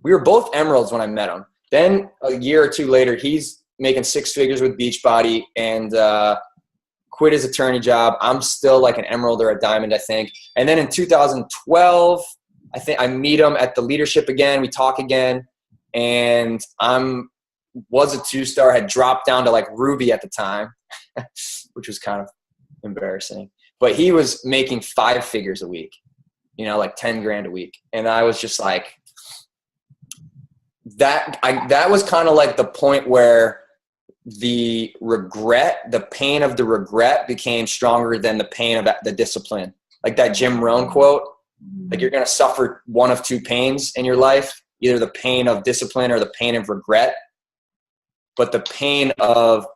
we were both emeralds when I met him. Then a year or two later, he's making 6 figures with Beachbody and quit his attorney job. I'm still like an emerald or a diamond, I think. And then in 2012, I think I meet him at the leadership again. We talk again, and was a 2-star, had dropped down to like Ruby at the time, which was kind of embarrassing. But he was making 5 figures a week, you know, like 10 grand a week. And I was just like, that was kind of like the point where the pain of the regret became stronger than the pain of the discipline. Like that Jim Rohn quote, like you're going to suffer one of 2 pains in your life, either the pain of discipline or the pain of regret. But the pain of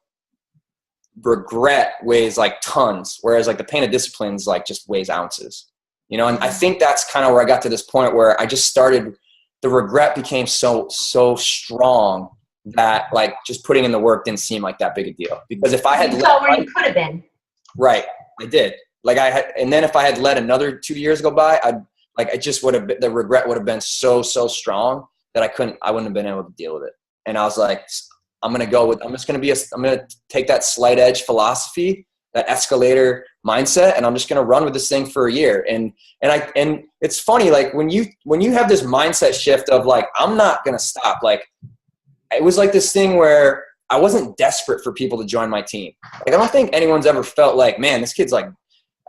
regret weighs like tons, whereas like the pain of discipline is like just weighs ounces, you know? And I think that's kind of where I got to this point where I just started, the regret became so strong that like just putting in the work didn't seem like that big a deal. Because if I had you saw where you could have been. Right. I did. Like and then if I had let another 2 years go by, the regret would have been so strong that I wouldn't have been able to deal with it. And I was like, I'm going to take that slight edge philosophy, that escalator mindset, and I'm just going to run with this thing for a year. And it's funny, like when you have this mindset shift of like, I'm not going to stop. Like it was like this thing where I wasn't desperate for people to join my team. Like, I don't think anyone's ever felt like, man, this kid's like,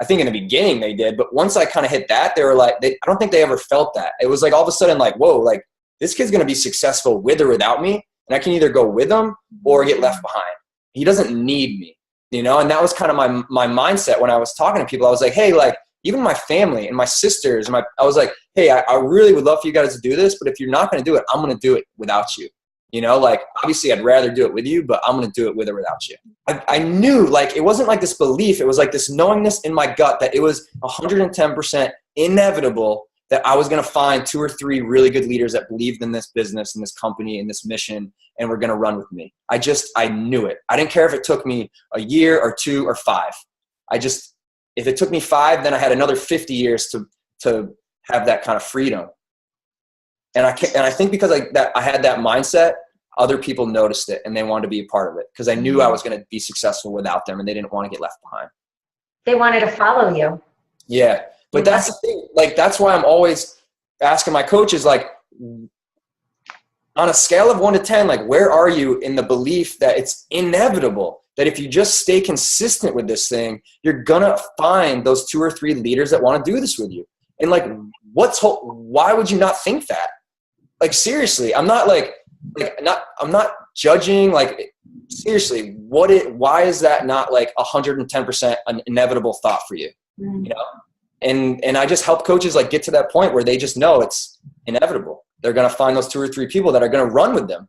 I think in the beginning they did, but once I kind of hit that, they were like, I don't think they ever felt that. It was like all of a sudden like, whoa, like this kid's going to be successful with or without me. And I can either go with him or get left behind. He doesn't need me, you know? And that was kind of my mindset when I was talking to people. I was like, hey, like even my family and my sisters, I was like, hey, I really would love for you guys to do this, but if you're not going to do it, I'm going to do it without you. You know, like obviously I'd rather do it with you, but I'm going to do it with or without you. I knew, like, it wasn't like this belief. It was like this knowingness in my gut that it was 110% inevitable that I was going to find 2 or 3 really good leaders that believed in this business and this company and this mission and were going to run with me. I knew it. I didn't care if it took me a year or 2 or 5. If it took me 5, then I had another 50 years to have that kind of freedom. And I think because I had that mindset, other people noticed it and they wanted to be a part of it because I knew I was going to be successful without them and they didn't want to get left behind. They wanted to follow you. Yeah. But that's the thing. Like, that's why I'm always asking my coaches, like, on a scale of 1 to 10, like, where are you in the belief that it's inevitable that if you just stay consistent with this thing, you're going to find those 2 or 3 leaders that want to do this with you? And like, why would you not think that? Like, seriously, I'm not I'm not judging. Like, seriously, why is that not like 110% an inevitable thought for you? You know? And I just help coaches like get to that point where they just know it's inevitable. They're going to find those 2 or 3 people that are going to run with them.